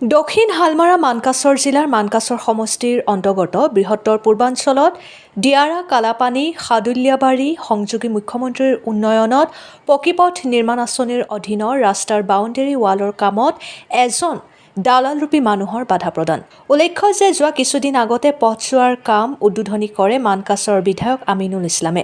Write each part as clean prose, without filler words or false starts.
দক্ষিণ হালমাৰা মানকাছৰ জিলাৰ মানকাছৰ সমষ্টিৰ অন্তৰ্গত বৃহত্তৰ পূৰ্বাঞ্চলত দিয়াৰা কালাপানী সাদুল্যাবাৰী সংযোগী মুখ্যমন্ত্ৰীৰ উন্নয়নত পকীপথ নিৰ্মাণ আঁচনিৰ অধীনৰ ৰাস্তাৰ বাউণ্ডেৰী ৱালৰ কামত এজন দালালৰূপী মানুহৰ বাধা প্ৰদান। উল্লেখ্য যে যোৱা কিছুদিন আগতে পথছোৱাৰ কাম উদ্বোধনী কৰে মানকাছৰ বিধায়ক আমিনুল ইছলামে।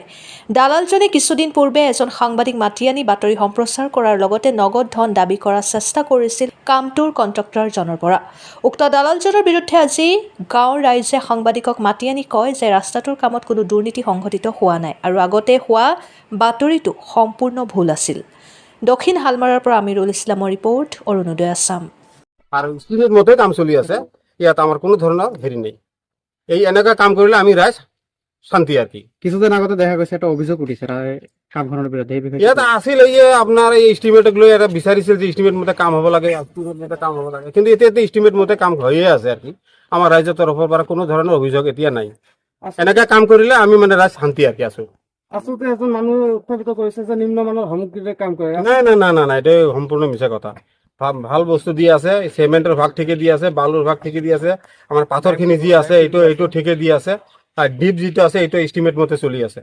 দালালজনে কিছুদিন পূৰ্বে এজন সাংবাদিক মাতি আনি বাতৰি সম্প্ৰচাৰ কৰাৰ লগতে নগদ ধন দাবী কৰাৰ চেষ্টা কৰিছিল কামটোৰ কণ্ট্ৰেক্টৰজনৰ পৰা। উক্ত দালালজনৰ বিৰুদ্ধে আজি গাঁৱৰ ৰাইজে সাংবাদিকক মাতি আনি কয় যে ৰাস্তাটোৰ কামত কোনো দুৰ্নীতি সংঘটিত হোৱা নাই আৰু আগতে হোৱা বাতৰিটো সম্পূৰ্ণ ভুল আছিল। দক্ষিণ হালমাৰাৰ পৰা আমিৰুল ইছলামৰ ৰিপৰ্ট, অৰুণোদয় আছাম। আৰ স্পিডেৰ মধ্যে কাম চলি আছে, ইয়াত আমাৰ কোনো ধৰনেৰ হেৰি নেই। এই এনেকা কাম কৰিলে আমি ৰাইজ শান্তি আৰ কি। কিছুদিন আগতে দেখা গৈছে এটা অভিযোগ উঠিছে কামখনৰ বিৰুদ্ধে। ইয়াত আছিল এই আপোনাৰ এই এষ্টিমেটক লৈ এটা বিচাৰিছিল যে এষ্টিমেট মতে কাম হ'ব লাগে, এষ্টিমেট মতে কাম হ'ব লাগে, কিন্তু এতিয়া এষ্টিমেট মতে কাম হৈয়ে আছে আর কি। আমাৰ ৰাইজৰ তৰফৰ পৰা কোনো ধৰণৰ অভিযোগ এতিয়া নাই। এনেকা কাম কৰিলে আমি মানে ৰাইজ শান্তি আৰ কি আছো। আচলতে এজন মানুহ উত্থাপিত কৰিছে যে নিম্নমানৰ সামগ্ৰীৰে কাম কৰে। নাই নাই নাই নাই নাই, এটা সম্পূৰ্ণ মিছা কথা। ভাল বস্তু দি আছে, সিমেন্টের ভাগ ঠিকে দি আছে, বালুর ভাগ ঠিকে দি আছে, আমার পাথরখিনি যি আছে এইটো ঠিকে দি আছে, আর ডিপ যিটো আছে এইটো এষ্টিমেট মতে চলি আছে।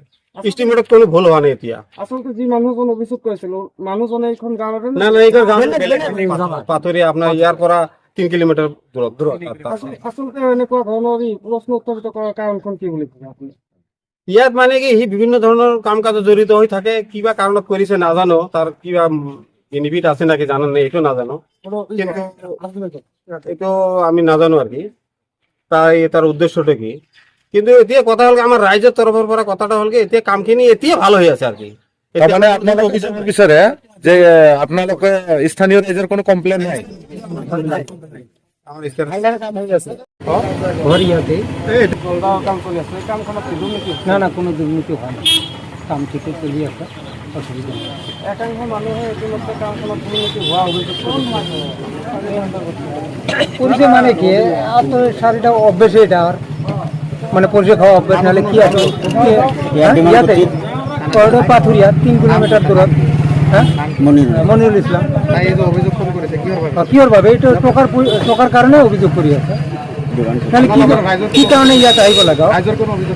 এষ্টিমেটত কোনো ভুল হোৱা নাই এতিয়া। আচলতে যি মানুহজন অভিযোগ কৰিছিল মানুহজনে এইখন গাঁৱৰে না না, এইখন গাঁৱৰ পাথৰি আপোনাৰ ইয়াৰ পৰা 3 কিলোমিটাৰ দূৰত। আচলতে এনেকুৱা ধৰণৰ প্ৰশ্ন উত্থাপিত কৰাৰ কাৰণখন কি বুলি ভাবে আপুনি? ইয়াত মানে কি সি বিভিন্ন ধৰণৰ কাম কাজত জড়িত হৈ থাকে, কিবা কাৰণত কৰিছে নাজানো, তাৰ কিবা বেনিফিট আছে নাকি জানো নাই এইটো নাজানো, এইটো আমি নাজানো আর কি তাৰ উদ্দেশ্যটো কি। কিন্তু এতিয়া কথা হল আমাৰ ৰাইজৰ তৰফৰ পৰা কথাটা হল কি এতিয়া কামখিনি এতিয়া ভাল হৈ আছে আৰ কি। মানে আপোনালোক অভিযোগৰ পিছৰে যে আপোনালোকে স্থানীয় ৰাইজৰ কোনো কমপ্লেইন নাই? আমাৰ ষ্টেট কাম হৈ আছে ইয়াতে কাম চলি আছে, কামখনত দুৰ্নীতি না কোনো দুৰ্নীতি হোৱা নাই, কাম ঠিকে চলি আছে, অসুবিধা নাই। একাংশ মানুহে ইতিমধ্যে কামখনত দুৰ্নীতি হোৱা অভিযোগ কৰিছে। মানে কি চাৰিটা অভ্যাস এটা মানে পরিচয় খাওয়া অভ্যাস নাহলে কি আছে ইয়াতে পাথুরিয়া 3 কিলোমিটার দূরত। হ্যাঁ, মনিরুল ইসলাম অভিযোগ করেছে কিহর ভাবে এটা টকার কারণে অভিযোগ করি আছে। কি কারণে ইয়াতে আহিব লাগা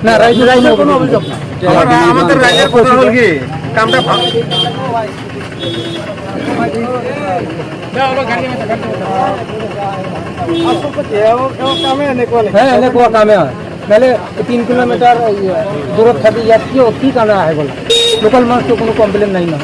না রাইজের কোনো অভিযোগ না। আমাদের রাইজের কথা হল কি কামটা ভালো হ্যাঁ এনেকুৱা কামে হয়। নাহলে 3 কিলোমিটাৰ দূৰত থাকি ইয়াত কি কাৰণে আহে বলে লোকাল মানুষ তো কোনো কমপ্লেন নাই না।